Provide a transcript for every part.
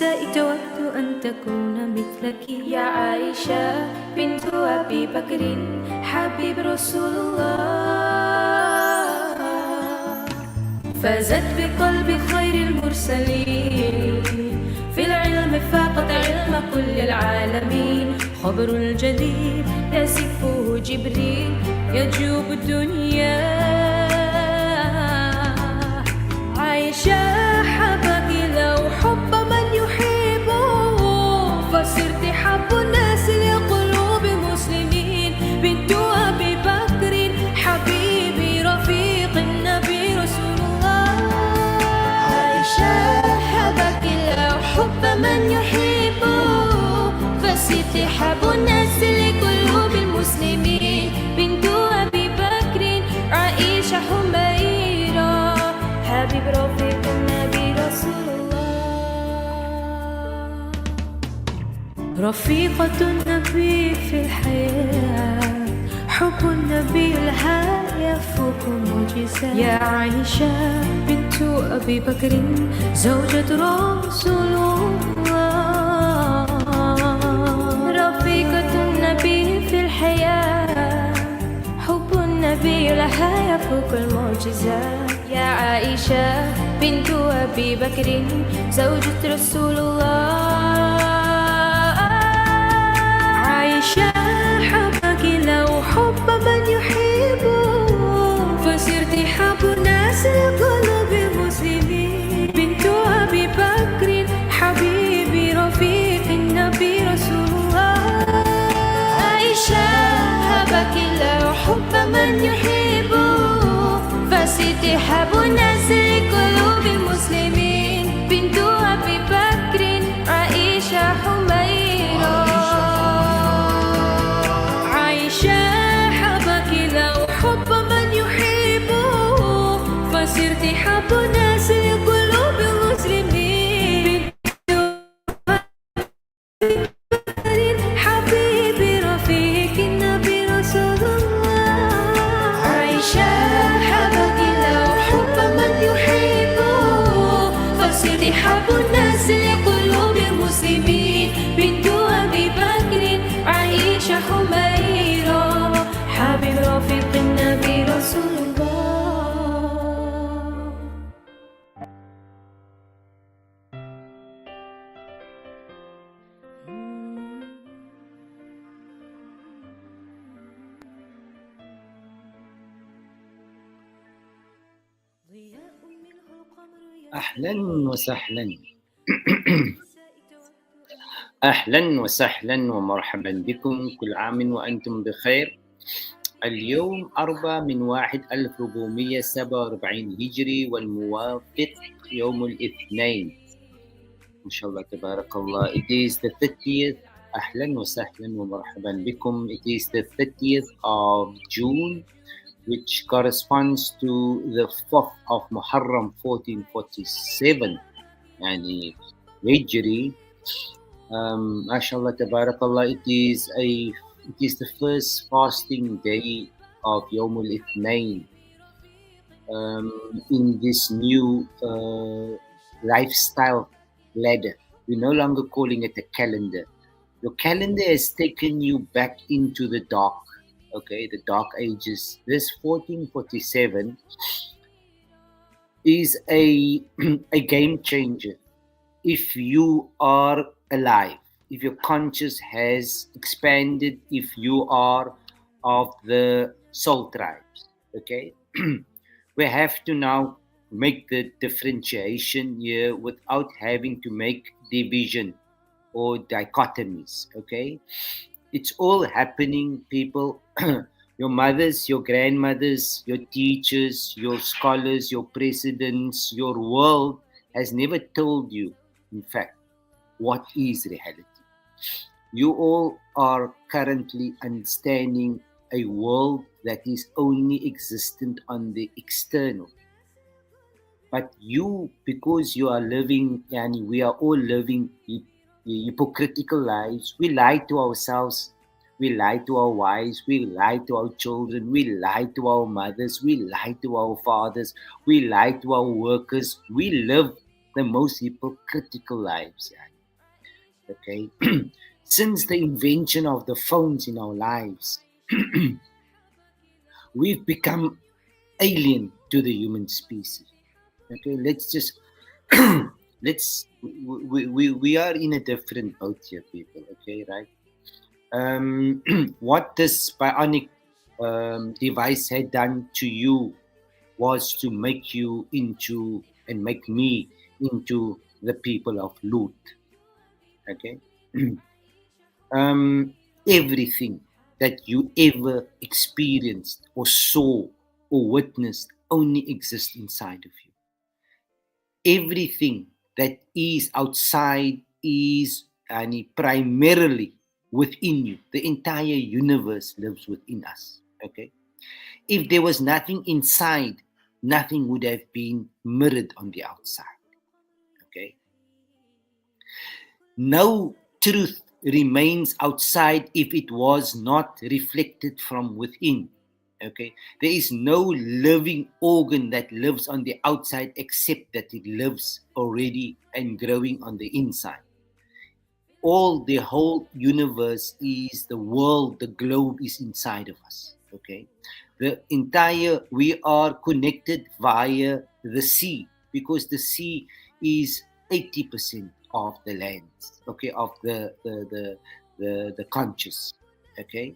النساء تود أن تكون مثلك يا عائشة بنت أبي بكر حبيب رسول الله. فازت بقلب خير المرسلين في العلم فاقت علم كل العالمين. خبر الجليل يصفه جبريل يجوب الدنيا. عائشة حبك لو حب من يحبه فصرت حب الناس لقلوب مسلمين. بنت أبي بكر حبيبي رفيق النبي رسول الله. عائشة حبك لو حب من يحبه فصرت حب الناس لقلوب المسلمين. بنت أبي بكر عائشة حميرة حبيب رفيق النبي رسول الله. رفيقة النبي في الحياة حب النبي لها يفوق المعجزات. يا عائشة بنت أبي بكر زوجة رسول الله. رفيقة النبي في الحياة حب النبي لها يفوق المعجزات. يا عائشة بنت أبي بكر زوجة رسول الله. عائشة حبك لو حب من يحبه فصرت حب الناس لقلوب المسلمين. بنت أبي بكر حبيبي رفيق النبي رسول الله. عائشة حبك لو حب من يحبه فصرت حب الناس لقلوب المسلمين. بنت أبي بكر عائشة حميرة. عائشة حبك لو حب من يحبه فصرت حب الناس لقلوب المسلمين. حبيبي رفيق النبي رسول الله. عائشة حبك لو حب من يحبه فصرت حب الناس لقلوب المسلمين. بنت أبي بكر عائشة حميرة حبيب رفيق النبي رسول الله. أهلا وسهلا أهلا وسهلا ومرحبا بكم. كل عام وأنتم بخير. اليوم 4/1/1447 هجري والموافق يوم الاثنين إن شاء الله تبارك الله. It is the 30th. أهلا وسهلا ومرحبا بكم. It is the 30th of June, which corresponds to the 4th of Muharram 1447 يعني هجري. MashaAllah tabarakallah, it is the first fasting day of Yawm al-Ithnain in this new lifestyle ladder. We're no longer calling it a calendar. Your calendar has taken you back into the dark, okay, the dark ages. This 1447 is a game changer. If you are alive, if your conscious has expanded, if you are of the soul tribes, okay, we have to now make the differentiation here without having to make division or dichotomies, okay? It's all happening, people. Your mothers, your grandmothers, your teachers, your scholars, your presidents, your world has never told you, in fact, what is reality. You all are currently understanding a world that is only existent on the external. But you, because you are living, and we are all living hypocritical lives, we lie to ourselves, we lie to our wives, we lie to our children, we lie to our mothers, we lie to our fathers, we lie to our workers. We live the most hypocritical lives. Okay, since the invention of the phones in our lives, we've become alien to the human species. Okay, let's just we are in a different boat here, people. Okay, right? What this bionic device had done to you was to make you into and make me into the people of Lut. Okay, everything that you ever experienced or saw or witnessed only exists inside of you. Everything that is outside is primarily within you. The entire universe lives within us. Okay. If there was nothing inside, nothing would have been mirrored on the outside. Okay. No truth remains outside if it was not reflected from within. Okay, there is no living organ that lives on the outside except that it lives already and growing on the inside. All the whole universe is the world, the globe is inside of us. Okay, the entire, we are connected via the sea, because the sea is 80% of the land, okay, of the conscious. Okay,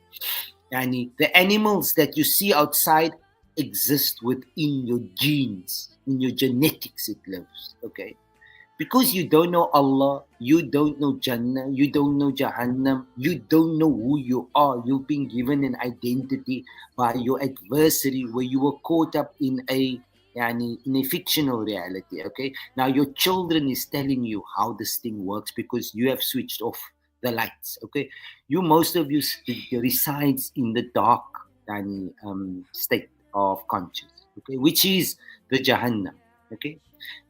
and the animals that you see outside exist within your genes, in your genetics it lives. Okay, because you don't know Allah, you don't know Jannah, you don't know Jahannam, you don't know who you are. You've been given an identity by your adversary where you were caught up in a fictional reality. Okay, now your children is telling you how this thing works because you have switched off the lights. Okay, most of you resides in the dark state of conscious. Okay, which is the Jahannam. Okay,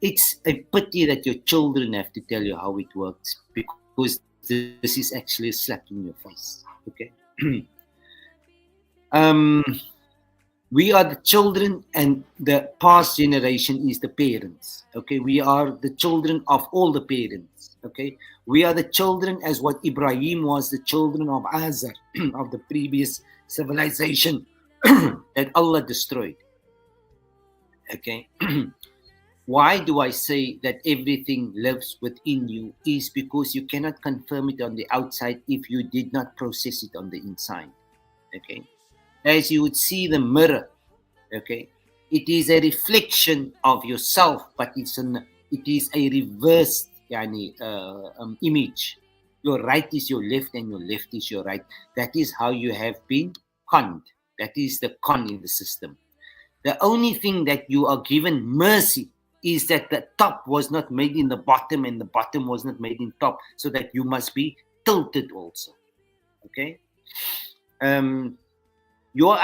it's a pity that your children have to tell you how it works, because this is actually a slap in your face. Okay. um, we are the children, and the past generation is the parents. Okay, we are the children of all the parents. Okay, we are the children as what Ibrahim was the children of Azar, of the previous civilization that Allah destroyed. Okay. Why do I say that everything lives within you? Is because you cannot confirm it on the outside if you did not process it on the inside. Okay, as you would see the mirror. Okay, it is a reflection of yourself, but it is a reversed image. Your right is your left, and your left is your right. That is how you have been conned. That is the con in the system. The only thing that you are given mercy is that the top was not made in the bottom and the bottom was not made in top, so that you must be tilted also. Okay. Your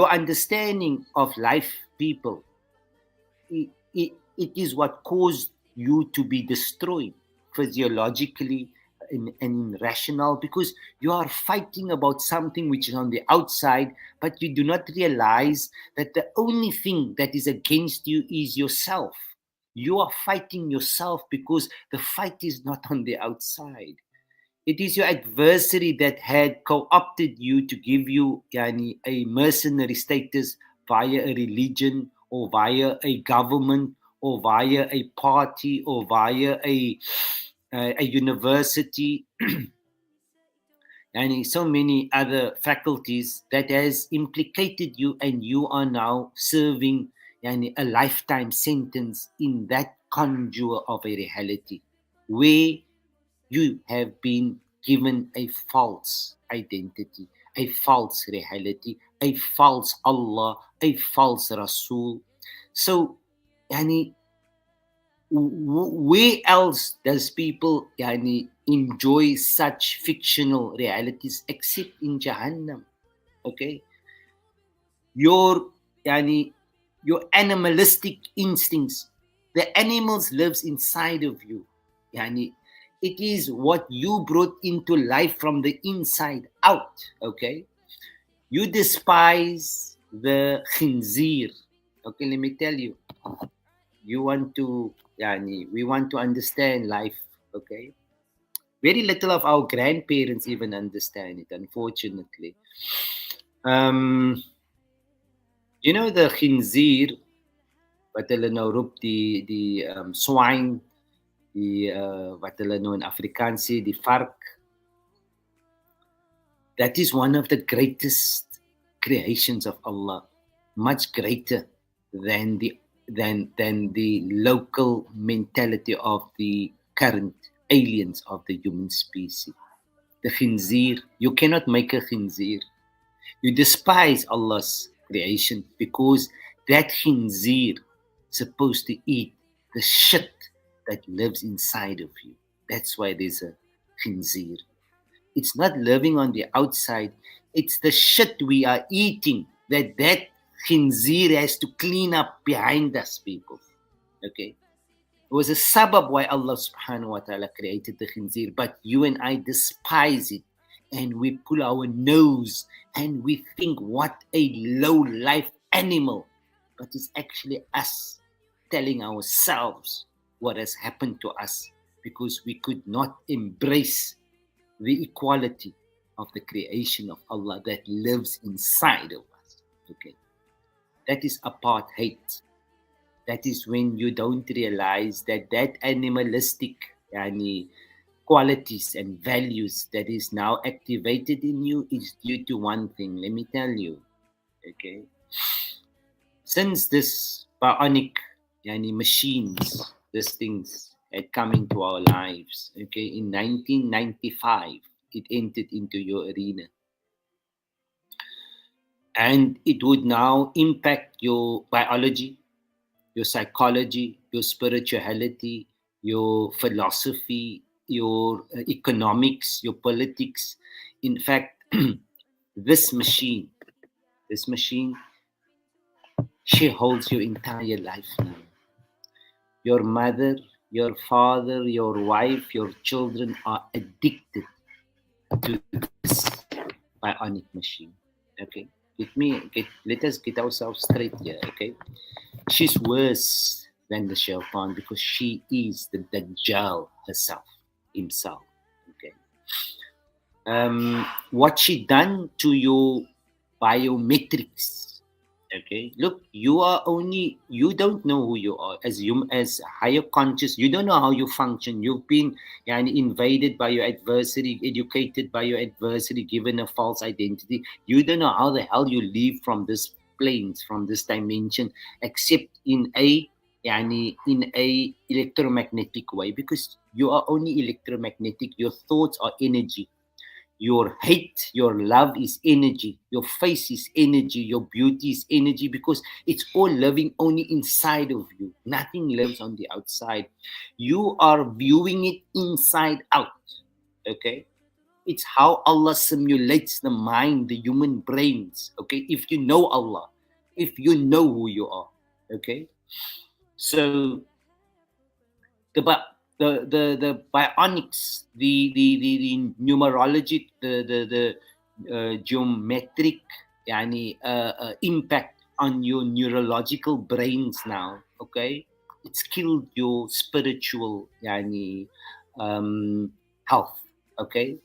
understanding of life, people, it is what caused you to be destroyed physiologically and rational, because you are fighting about something which is on the outside, but you do not realize that the only thing that is against you is yourself. You are fighting yourself because the fight is not on the outside. It is your adversary that had co-opted you to give you a mercenary status via a religion, or via a government, or via a party, or via a university, and so many other faculties that has implicated you, and you are now serving a lifetime sentence in that conjure of a reality where you have been given a false identity, a false reality, a false Allah, a false Rasul. So, yani, where else does people enjoy such fictional realities except in Jahannam? Okay, your your animalistic instincts, the animals lives inside of you. It is what you brought into life from the inside out. Okay, you despise the khinzir. Okay, let me tell you, you want to we want to understand life. Okay, Very little of our grandparents even understand it, unfortunately. Um, the khinzir, wat hulle nou roep, die swine, die wat hulle nou in Afrikaans sê, die vark, that is one of the greatest creations of Allah, much greater than the local mentality of the current aliens of the human species. The khinzir, you cannot make a khinzir. You despise Allah's creation because that khinzir supposed to eat the shit that lives inside of you. That's why there's a khinzir. It's not living on the outside. It's the shit we are eating that khinzir has to clean up behind us, people. Okay? It was a sabab why Allah subhanahu wa ta'ala created the khinzir, but you and I despise it and we pull our nose and we think what a low life animal, but it's actually us telling ourselves what has happened to us because we could not embrace the equality of the creation of Allah that lives inside of us. Okay, that is apartheid. That is when you don't realize that animalistic qualities and values that is now activated in you is due to one thing. Let me tell you, okay? Since this bionic machines, these things had come into our lives, okay, in 1995, it entered into your arena. And it would now impact your biology, your psychology, your spirituality, your philosophy, your economics, your politics. In fact, this machine, she holds your entire life now. Your mother, your father, your wife, your children are addicted to this bionic machine. Okay, let us get ourselves straight here. Okay, she's worse than the shaitan because she is the Dajjal himself. Okay. What she done to your biometrics? Okay. Look, you don't know who you are as higher conscious. You don't know how you function. You've been invaded by your adversary, educated by your adversary, given a false identity. You don't know how the hell you leave from this planes, from this dimension, except in a electromagnetic way, because you are only electromagnetic. Your thoughts are energy. Your hate, your love is energy. Your face is energy. Your beauty is energy, because it's all living only inside of you. Nothing lives on the outside. You are viewing it inside out. Okay? It's how Allah simulates the mind, the human brains. Okay? If you know Allah, if you know who you are. Okay? So the bionics, the numerology, the geometric impact on your neurological brains now, okay, it's killed your spiritual health. Okay,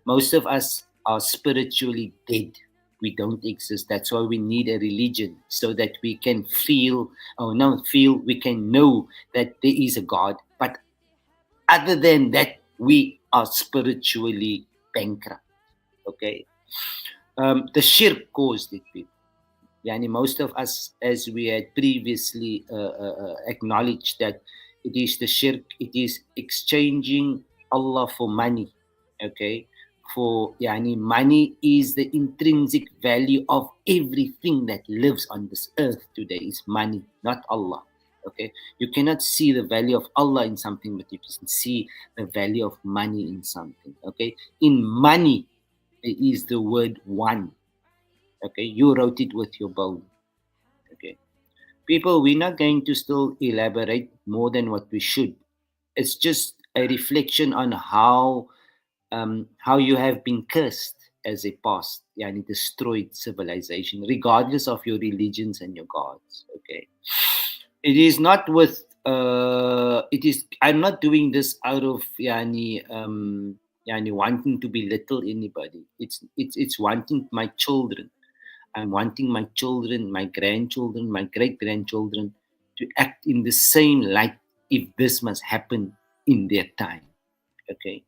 most of us are spiritually dead. We don't exist. That's why we need a religion, so that we can we can know that there is a God. But other than that, we are spiritually bankrupt. Okay. The shirk caused it, people. Most of us, as we had previously acknowledged, that it is the shirk, it is exchanging Allah for money. Okay. For money is the intrinsic value of everything that lives on this earth today. Is money, not Allah. Okay, you cannot see the value of Allah in something, but you can see the value of money in something. Okay, in money is the word one. Okay, you wrote it with your bone. Okay, people, we're not going to still elaborate more than what we should. It's just a reflection on how you have been cursed as a past, destroyed civilization, regardless of your religions and your gods. Okay, it is not with it is, I'm not doing this out of wanting to belittle anybody. It's wanting my children. I'm wanting my children, my grandchildren, my great grandchildren to act in the same light if this must happen in their time. Okay,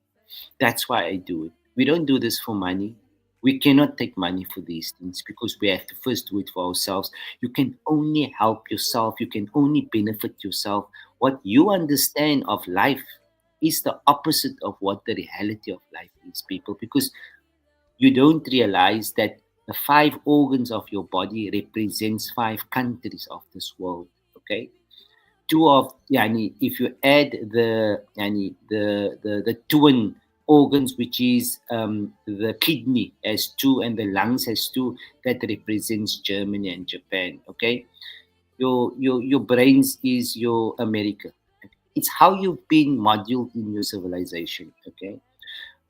that's why I do it. We don't do this for money. We cannot take money for these things because we have to first do it for ourselves. You can only help yourself. You can only benefit yourself. What you understand of life is the opposite of what the reality of life is, people, because you don't realize that the five organs of your body represents five countries of this world. Okay, two of if you add the twin organs, which is the kidney has two and the lungs has two, that represents Germany and Japan. Okay, your brains is your America. It's how you've been modeled in your civilization. Okay,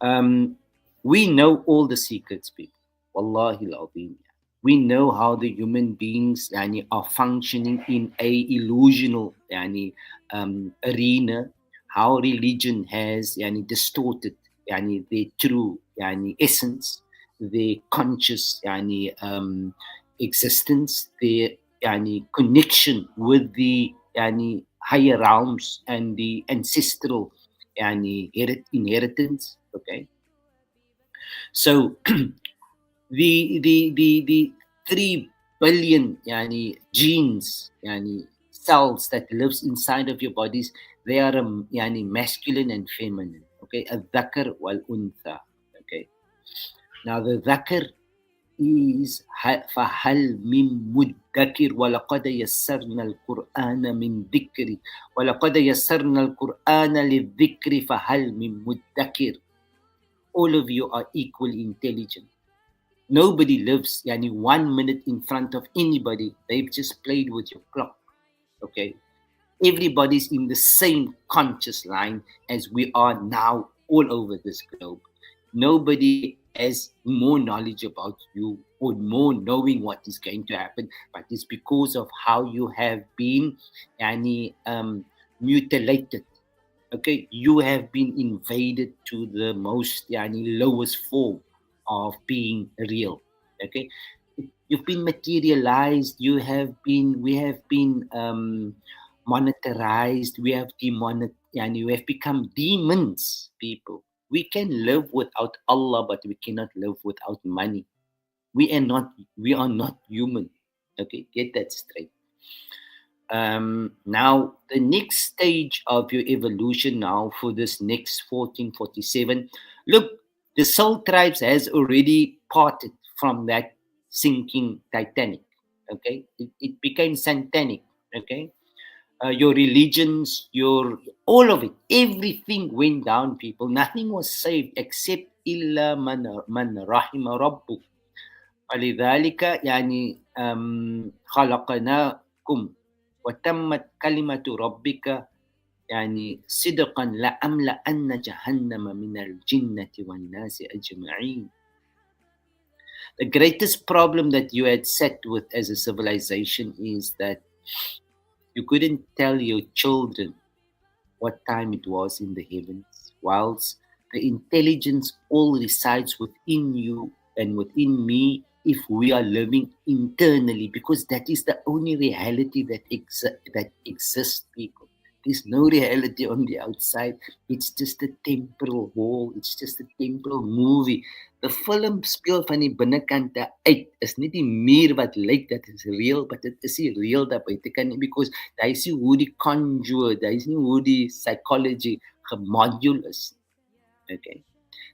um, we know all the secrets, people. Wallahi al-azim. We know how the human beings are functioning in a illusional arena, how religion has distorted their true essence, their conscious existence, their connection with the higher realms and the ancestral inheritance. Okay, so the 3 billion genes cells that lives inside of your bodies, they are masculine and feminine. Okay, الذكر والأنثى. Okay, now the ذكر is فهل من مدكر ولقد يسرنا القرآن من ذكر ولقد يسرنا القرآن للذكر فهل من مدكر. All of you are equally intelligent. Nobody lives 1 minute in front of anybody. They've just played with your clock. Okay, everybody's in the same conscious line as we are now all over this globe. Nobody has more knowledge about you or more knowing what is going to happen, but it's because of how you have been mutilated. Okay, you have been invaded to the most lowest form of being real. Okay, you've been materialized. We have been monetarized. We have we have become demons, people. We can live without Allah, but we cannot live without money. We are not human. Okay, get that straight. Now the next stage of your evolution now for this next 1447, look, the soul tribes has already parted from that sinking Titanic. Okay, it became santanic. Okay, your religions, your all of it, everything went down, people. Nothing was saved except illa man rahima rabbuk. ولذلك خلقناكم وتمت كلمة ربك صدقا لأملأن جهنم من الجنة والناس أجمعين. The greatest problem that you had set with as a civilization is that you couldn't tell your children what time it was in the heavens, whilst the intelligence all resides within you and within me if we are living internally, because that is the only reality that exists, people. There's no reality on the outside. It's just a temporal wall. It's just a temporal movie. The film speel van die binnekante uit. Is nie die muur wat lyk dat is real, but dit is nie real daar buitekant nie, because daar is nie hoe die conjure, daar is nie hoe die psychology gemodule is. Okay.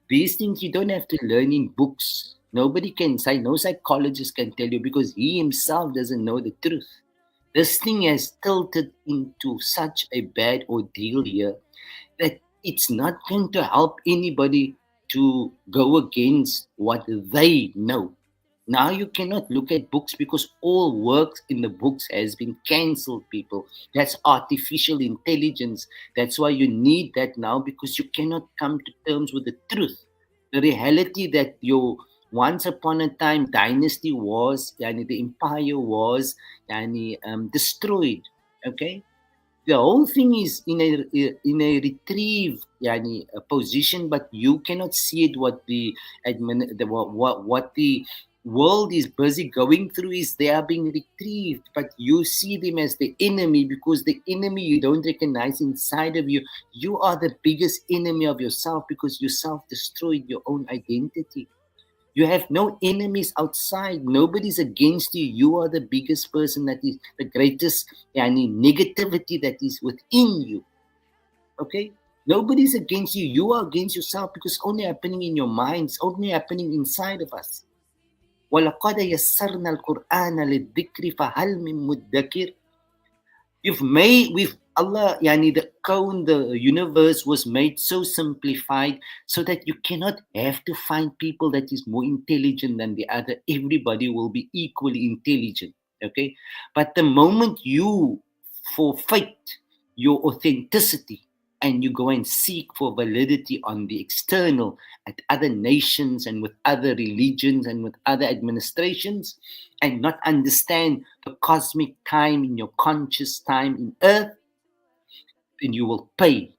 These things you don't have to learn in books. Nobody can say, no psychologist can tell you, because he himself doesn't know the truth. This thing has tilted into such a bad ordeal here that it's not going to help anybody to go against what they know. Now you cannot look at books because all work in the books has been cancelled, people. That's artificial intelligence. That's why you need that now, because you cannot come to terms with the truth. The reality that your once upon a time dynasty was, the empire was destroyed. Okay? The whole thing is in a retrieve a position, but you cannot see it. What what the world is busy going through is they are being retrieved, but you see them as the enemy, because the enemy you don't recognize inside of you. You are the biggest enemy of yourself, because you self-destroyed your own identity. You have no enemies outside. Nobody's against you. You are the biggest person, that is the greatest negativity that is within you. Okay? Nobody's against you. You are against yourself, because it's only happening in your mind. It's only happening inside of us. وَلَقَدْ يَسَّرْنَا الْقُرْآنَ لِلذِّكْرِ فَهَلْ مِن مُدَّكِرٍ. With Allah, the universe was made so simplified, so that you cannot have to find people that is more intelligent than the other. Everybody will be equally intelligent. Okay? But the moment you forfeit your authenticity, and you go and seek for validity on the external, at other nations and with other religions and with other administrations, and not understand the cosmic time in your conscious time in earth, then you will pay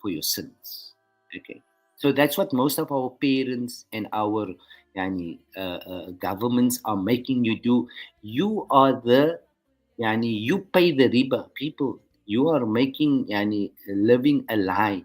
for your sins. Okay, so that's what most of our parents and our governments are making you do. You are you pay the riba, people. You are making living a lie.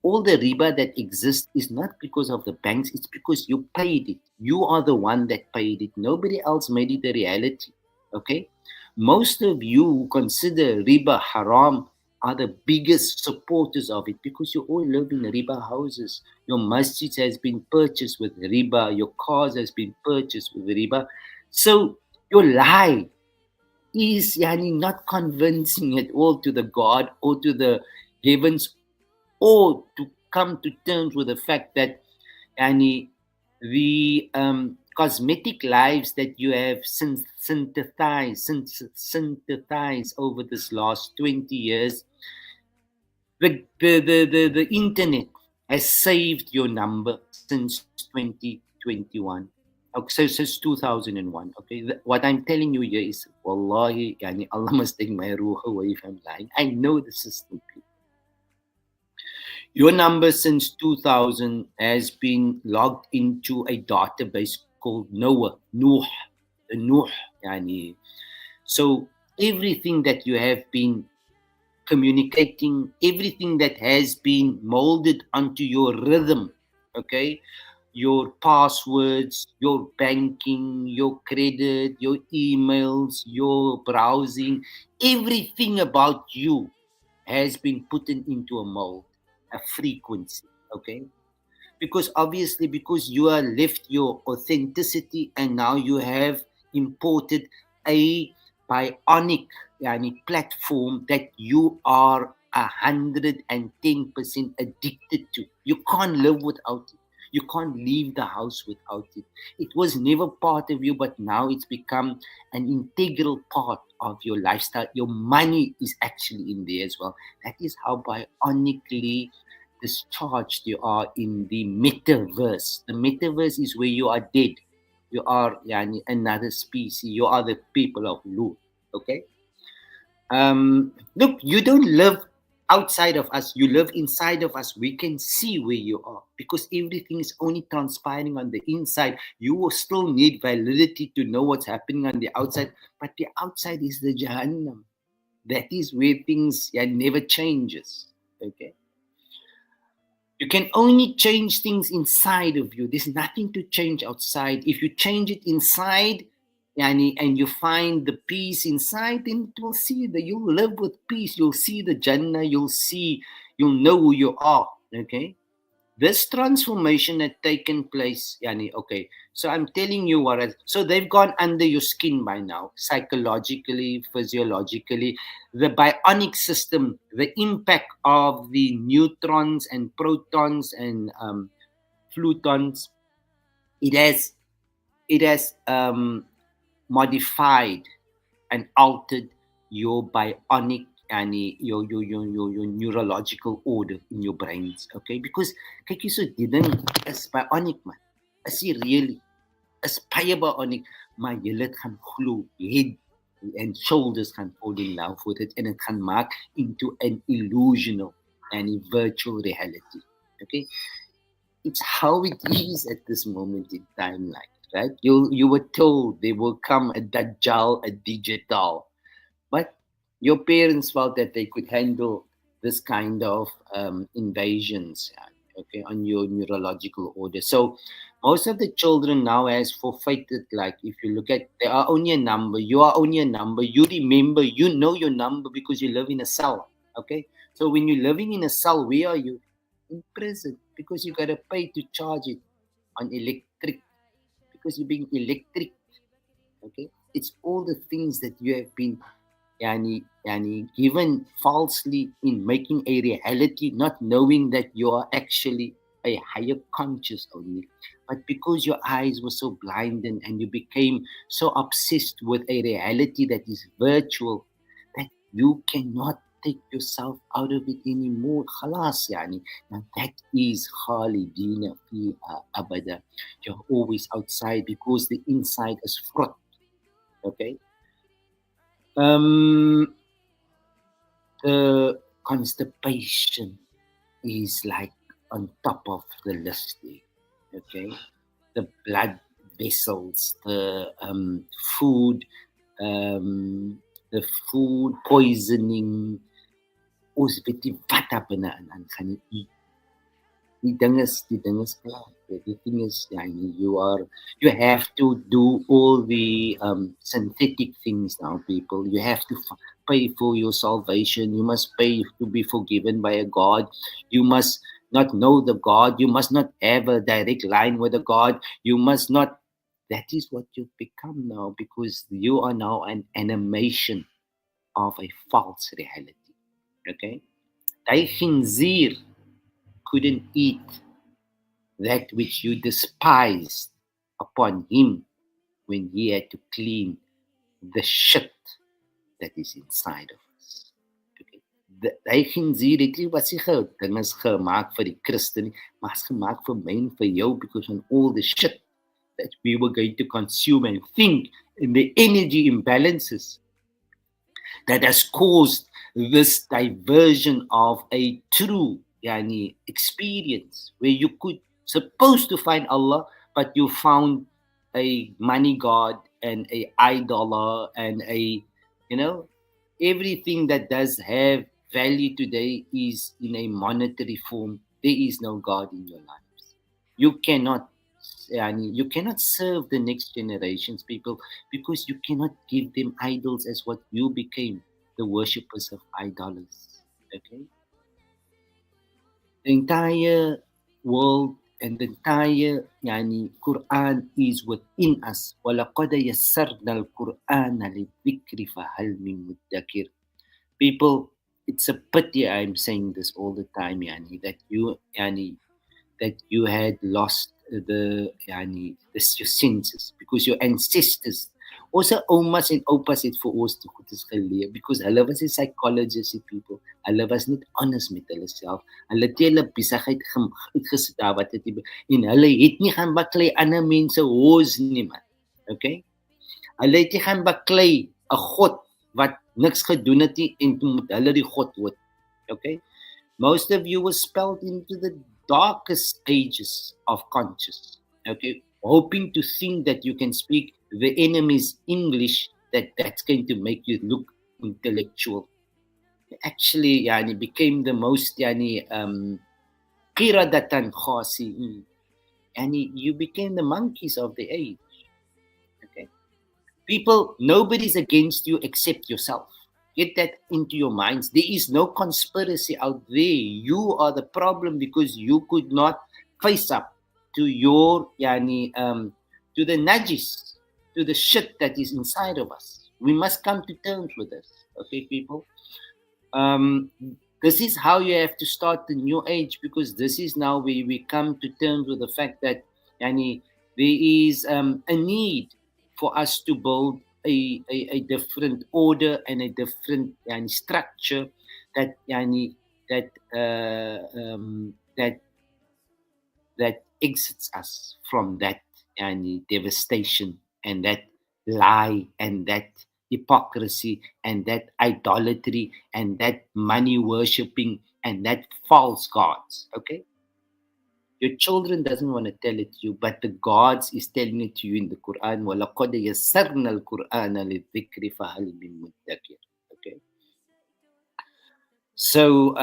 All the riba that exists is not because of the banks, it's because you paid it. You are the one that paid it. Nobody else made it a reality. Okay? Most of you who consider riba haram are the biggest supporters of it, because you all live in riba houses. Your masjid has been purchased with riba, your cars has been purchased with riba. So your lie is not convincing at all to the God or to the heavens, or to come to terms with the fact that the cosmetic lives that you have synthesized over this last 20 years, the internet has saved your number since 2021. Okay, so since 2001. Okay, what I'm telling you here is, wallahi, Allah must take my ruh away if I'm lying. I know the system. Your number since 2000 has been logged into a database called NOAA. So everything that you have been communicating, everything that has been molded onto your rhythm, okay, your passwords, your banking, your credit, your emails, your browsing, everything about you has been put into a mold, a frequency, okay? Because obviously, because you are left your authenticity, and now you have imported a bionic platform that you are 110% addicted to. You can't live without it. You can't leave the house without it. It was never part of you, but now it's become an integral part of your lifestyle. Your money is actually in there as well. That is how bionically discharged you are in the metaverse. The metaverse is where you are dead. You are another species. You are the people of Lut. Okay? Look, you don't live outside of us. You live inside of us. We can see where you are, because everything is only transpiring on the inside. You will still need validity to know what's happening on the outside, but the outside is the Jahannam. That is where things never changes. Okay? You can only change things inside of you. There's nothing to change outside. If you change it inside, and you find the peace inside, then you'll live with peace. You'll see the Jannah. You'll know who you are. Okay? This transformation had taken place, okay. So I'm telling you so they've gone under your skin by now, psychologically, physiologically. The bionic system, the impact of the neutrons and protons and flutons, it has modified and altered your bionic and your neurological order in your brains, okay? Because kyk hierso, die ding is bionic, man. Is hy really? Is baie bionic, maar jy het gaan glo, het and shoulders gaan fall in love with it, and it gaan maak into an illusional and a virtual reality. Okay, it's how it is at this moment in time, like, right? You were told there will come a Dajjal, a digital, but your parents felt that they could handle this kind of invasions, okay, on your neurological order. So most of the children now has forfeited, like, if you look at, they are only a number, you are only a number, you remember, you know your number because you live in a cell, okay? So when you're living in a cell, where are you? In prison, because you got to pay to charge it on electric, because you're being electric, okay? It's all the things that you have been given falsely in making a reality, not knowing that you are actually a higher conscious only. But because your eyes were so blinded and you became so obsessed with a reality that is virtual, that you cannot take yourself out of it anymore. خلاص يعني. Now that is خالدين فيها أبدا. You're always outside because the inside is fraught. Okay. The constipation is like on top of the list there. Okay, the blood vessels, food, um, the food poisoning. Ons weet nie wat daar binne in gaan nie. Die ding is klaar. The thing is, you have to do all the synthetic things now, people. You have to pay for your salvation. You must pay to be forgiven by a God. You must not know the God. You must not have a direct line with a God. You must not. That is what you've become now, because you are now an animation of a false reality. Okay? Hy khinzier couldn't eat that which you despised upon him when he had to clean the shit that is inside of us. Okay. Hy khinzier het nie wat sy dinges gemaak vir die Christen, maar is gemaak vir my en vir jou, because on all the shit that we were going to consume and think, in the energy imbalances that has caused this diversion of a true experience where you could supposed to find Allah, but you found a money god and a idol and a everything that does have value today is in a monetary form. There is no God in your lives. You cannot serve the next generations, people, because you cannot give them idols as what you became, the worshippers of idols. Okay? The entire world and the entire Quran is within us. وَلَقَدْ يَسَّرْنَا الْقُرْآنَ لِلذِّكْرِ فَهَلْ مِن مُدَّكِرٍ. People, it's a pity I'm saying this all the time, that you had lost your senses, because your ancestors, also oumas en oupas het vir ons te goed is geleer, because hulle was die psychologists, die people, hulle was net honest met hulle self, hulle het hulle besigheid uitgesit daar wat het en hulle het nie gaan baklei ander mense hoes nie, man. Okay? Hulle het nie gaan baklei 'n god wat niks gedoen het nie en toe moet hulle die god word. Okay? Most of you were spelled into the darkest ages of conscious, okay, hoping to think that you can speak the enemy's English, that's going to make you look intellectual. Actually, became the most qiradatan khasi'in. You became the monkeys of the age. Okay, people, nobody's against you except yourself. Get that into your minds. There is no conspiracy out there. You are the problem because you could not face up to your to the najis, to the shit that is inside of us. We must come to terms with this. Okay, people. This is how you have to start the new age, because this is now where we come to terms with the fact that there is a need for us to build a different order and a different structure that that exits us from that devastation and that lie and that hypocrisy and that idolatry and that money worshipping and that false gods. Okay, your children doesn't want to tell it to you, but the gods is telling it to you in the Quran. وَلَقَدْ يَسَّرْنَا الْقُرْآنَ لِلذِّكْرِ فَهَلْ مِن مُدَّكِرٍ. Okay, so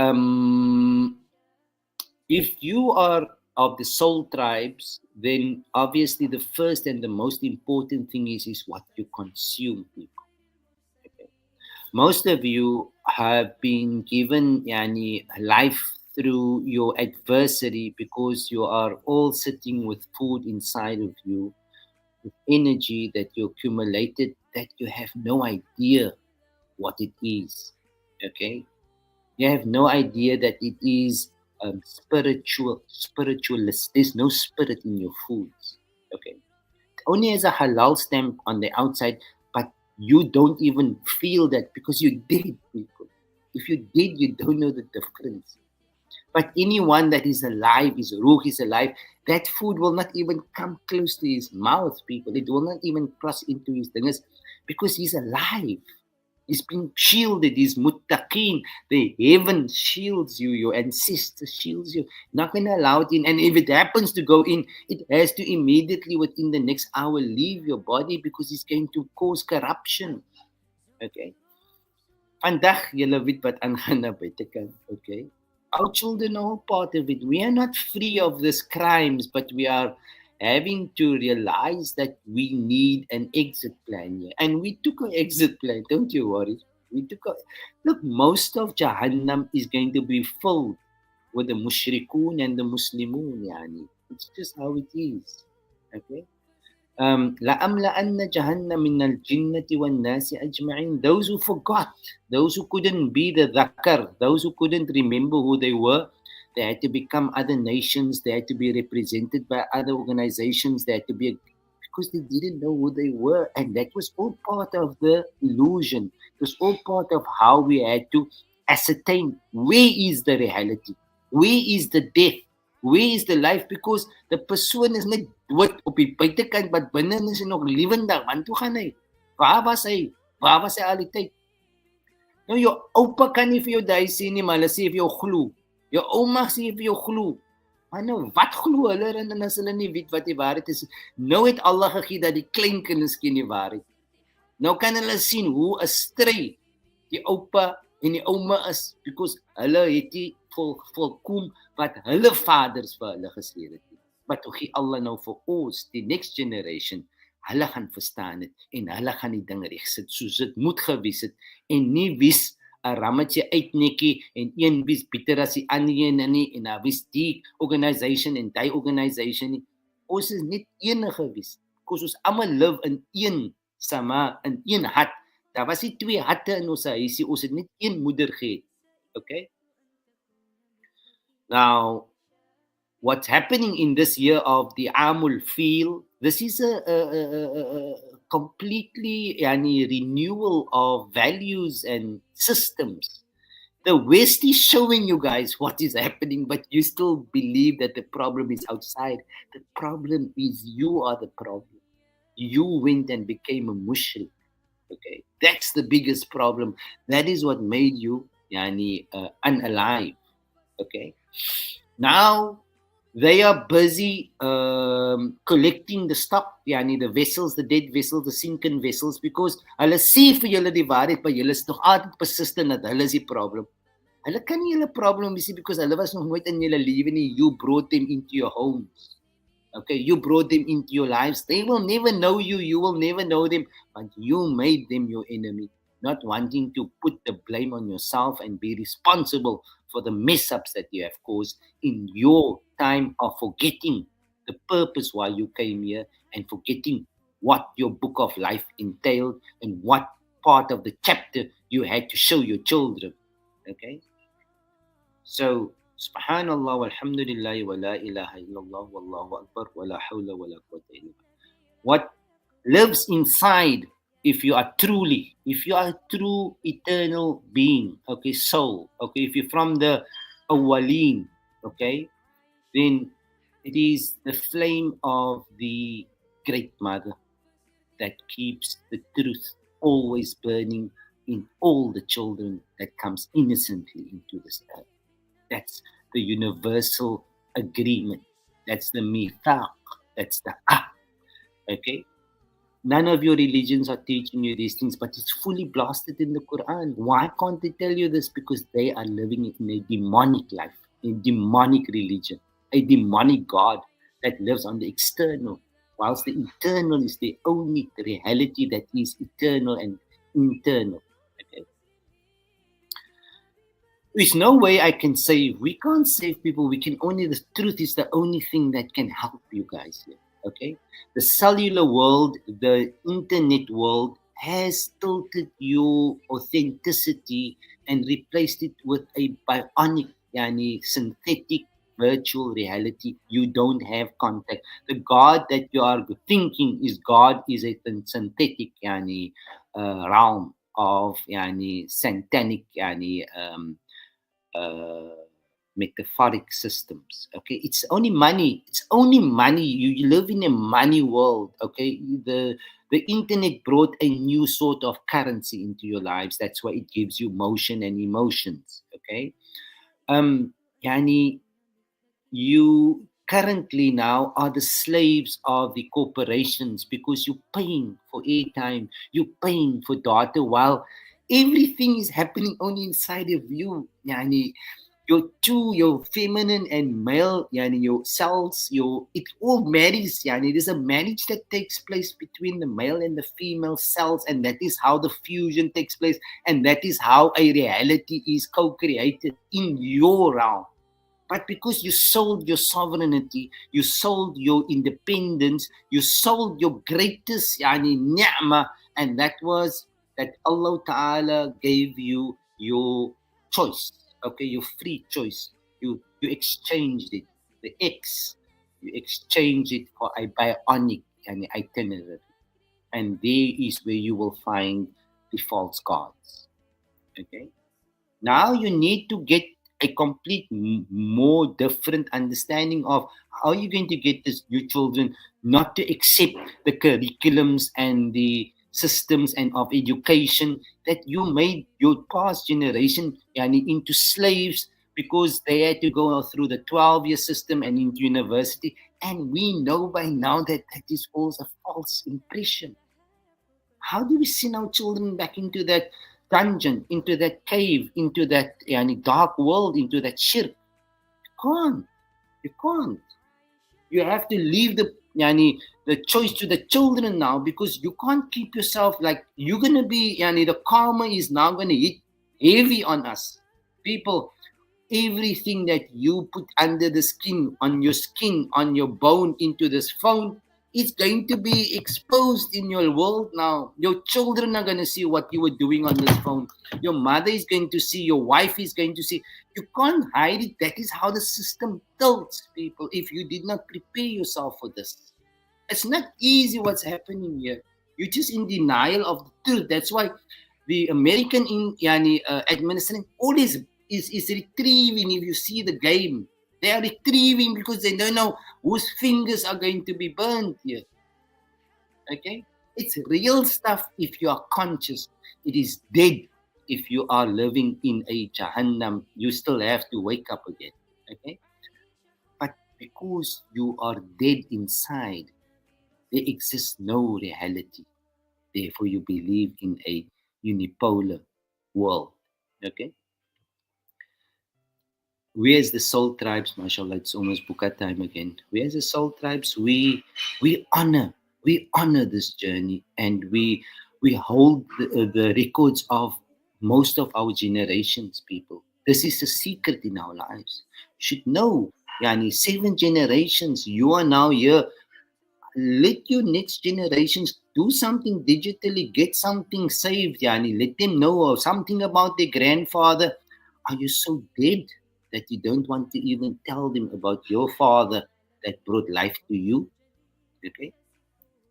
if you are of the soul tribes, then obviously the first and the most important thing is what you consume, people. Okay. Most of you have been given yani, life through your adversary because you are all sitting with food inside of you, with energy that you accumulated that you have no idea what it is. Okay, you have no idea that it is spiritualist. There's no spirit in your foods. Okay, it only has a halal stamp on the outside, but you don't even feel that because you did, people. If you did, you don't know the difference. But anyone that is alive, is ruh, is alive, that food will not even come close to his mouth, people. It will not even cross into his fingers because he's alive. He's been shielded. He's muttaqeen. The heaven shields you. Your ancestor shields you. Not going to allow it in. And if it happens to go in, it has to immediately within the next hour leave your body because it's going to cause corruption. Okay. Vandag, julle weet wat aangaan na buitekant. Okay. Our children are all part of it. We are not free of these crimes, but we are having to realize that we need an exit plan here. And we took an exit plan, don't you worry. Look, most of Jahannam is going to be filled with the mushrikun and the Muslimun, yani. It's just how it is. Okay? لَأَمْلَأَنَّ جَهَنَّمَ مِنَ الْجِنَّةِ وَالنَّاسِ أَجْمَعِينَ. Those who forgot, those who couldn't be the dhakar, those who couldn't remember who they were, they had to become other nations, they had to be represented by other organizations, they had to be, because they didn't know who they were. And that was all part of the illusion. It was all part of how we had to ascertain where is the reality, where is the death, where is the life, because the persoon is net dood op die buitekant, but binne is hy nog lewendig. Want toe gaan hy? Waar was hy? Waar was hy al die tyd? Nou, jou oupa kan nie vir jou daai sê nie, maar hulle sê vir jou glo. Jou ouma sê vir jou glo. Maar nou, wat glo hulle en as hulle nie weet wat die waarheid is? Nou het Allah gegee dat die kleinkinders ken die waarheid. Nou kan hulle sien hoe 'n stry die oupa en die ouma is, because hulle het die volkom wat hulle vaders vir hulle gesê het. But hoe gee Allah nou vir ons, die next generation, hulle gaan verstaan het en hulle gaan die ding regsit soos dit moet gewees het en nie wies 'n rammetje uitnekkie en een wies beter as die ander een nie en dan wies die organisation en die organisation nie. Ons is net een gewees. Ons almal live in een sama, in een hart. Daar was nie twee harte in ons huisie, ons het net een moeder gehad. Okay? Now, what's happening in this year of the Amul Feel, this is a completely renewal of values and systems. The West is showing you guys what is happening, but you still believe that the problem is outside. The problem is you are the problem. You went and became a mushrik. Okay, that's the biggest problem. That is what made you unalive. Okay, now they are busy collecting the stock, the vessels, the dead vessels, the sinking vessels, because hulle sê vir julle die waarheid, maar julle is nog altyd persistent dat hulle is die problem. Hulle kan nie julle problem wees because hulle was nog nooit in julle lewe nie. You brought them into your homes. Okay, you brought them into your lives. They will never know you. You will never know them. But you made them your enemy, not wanting to put the blame on yourself and be responsible for the mess-ups that you have caused in your time of forgetting the purpose why you came here and forgetting what your book of life entailed and what part of the chapter you had to show your children. Okay? So, Subhanallah walhamdulillah wa la ilaha illallah wallahu akbar wa la hawla wa la quwwata illa billah. What lives inside, if you are a true eternal being, okay, soul, okay, if you're from the awwaleen, okay, then it is the flame of the Great Mother that keeps the truth always burning in all the children that comes innocently into this earth. That's the universal agreement. That's the mithaq. That's the okay? None of your religions are teaching you these things, but it's fully blasted in the Quran. Why can't they tell you this? Because they are living in a demonic life, a demonic religion, a demonic God that lives on the external, whilst the eternal is the only reality that is eternal and internal. Okay? There's no way I can save. We can't save people. We can only, the truth is the only thing that can help you guys here. Okay? The cellular world, the internet world has tilted your authenticity and replaced it with a bionic, yani synthetic virtual reality. You don't have contact. The God that you are thinking is God is a synthetic yani realm of yani santanic yani uh, metaphoric systems. Okay, it's only money. It's only money. You live in a money world. Okay, the internet brought a new sort of currency into your lives. That's why it gives you motion and emotions. Okay, um, yani you currently now are the slaves of the corporations because you're paying for airtime, you're paying for data while everything is happening only inside of you. Yani, your feminine and male, yani your cells, it all marries. Yani, there's a marriage that takes place between the male and the female cells, and that is how the fusion takes place, and that is how a reality is co-created in your realm. But because you sold your sovereignty, you sold your independence, you sold your greatest yani, ni'mah, and that was that Allah Ta'ala gave you your choice, okay, your free choice. You exchanged it, the X, you exchanged it for a bionic yani, itinerary. And there is where you will find the false gods, okay? Now you need to get a complete, more different understanding of how you're going to get this, your children not to accept the curriculums and the systems and of education that you made your past generation yani, into slaves because they had to go through the 12-year system and into university. And we know by now that that is also a false impression. How do we send our children back into that dungeon, into that cave, into that yani, dark world, into that shirk? You can't. You can't. You have to leave the choice to the children now because you can't keep yourself like you're gonna be yani, the karma is now gonna hit heavy on us. People, everything that you put under the skin, on your bone, into this phone, it's going to be exposed in your world now. Your children are going to see what you were doing on this phone. Your mother is going to see, your wife is going to see. You can't hide it. That is how the system tilts people if you did not prepare yourself for this. It's not easy what's happening here. You're just in denial of the truth. That's why the American administration always is retrieving. If you see the game, they are retrieving because they don't know whose fingers are going to be burned here. Okay? It's real stuff if you are conscious. It is dead if you are living in a Jahannam. You still have to wake up again. Okay? But because you are dead inside, there exists no reality. Therefore, you believe in a unipolar world. Okay? We as the soul tribes, mashallah, it's almost buka time again. We as the soul tribes, we honor this journey, and we hold the records of most of our generations, people. This is a secret in our lives. You should know, yani 7 generations, you are now here. Let your next generations do something digitally, get something saved, yani. Let them know something about their grandfather. Are you so dead that you don't want to even tell them about your father that brought life to you? Okay?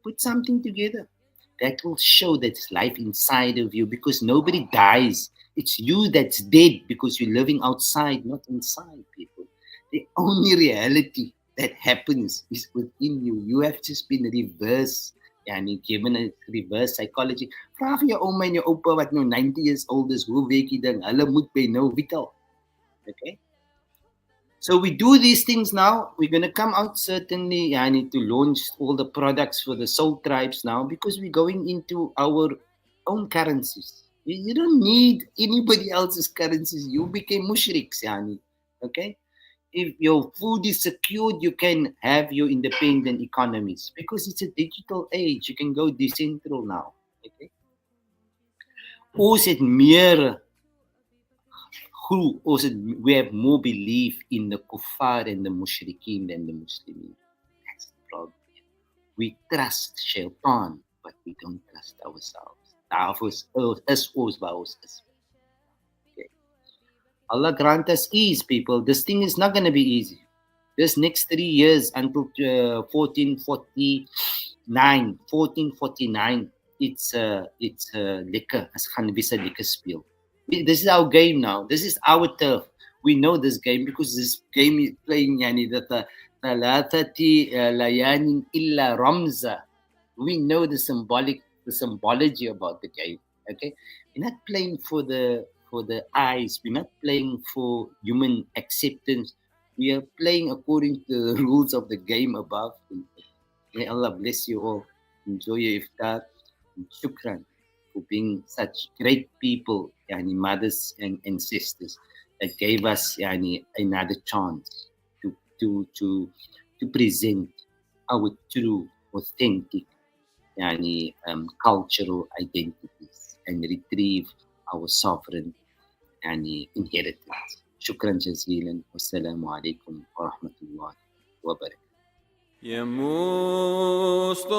Put something together. That will show that's life inside of you because nobody dies. It's you that's dead because you're living outside, not inside, people. The only reality that happens is within you. You have just been reversed, given a reverse psychology. Vra vir jou ouma en jou oupa wat nou 90 years old is, hoe weet jy ding? Hulle moet by nou vital. Okay? So we do these things now. We're going to come out certainly to launch all the products for the soul tribes now, because we're going into our own currencies. You don't need anybody else's currencies. You became mushriks, okay? If your food is secured, you can have your independent economies, because it's a digital age. You can go decentral now, okay? Ons het meer we have more belief in the kuffar and the mushrikeen than the Muslimin. That's the problem. We trust shaitan, but we don't trust ourselves. Okay. Allah grant us ease, people. This thing is not going to be easy. This next 3 years until 1449, it's lekker. As gaan wees 'n lekker speel. This is our game now. This is our turf. We know this game because this game is playing that thalathati layanin illa ramza. We know the symbology about the game. Okay, we're not playing for the eyes. We're not playing for human acceptance. We are playing according to the rules of the game above. May Allah bless you all. Enjoy your iftar. Shukran for being such great people, mothers and sisters, that gave us another chance to present our true, authentic cultural identities and retrieve our sovereign inheritance. Shukran jazilan. Wassalamu alaikum wa rahmatullahi wa barakatuh. يا مصطفى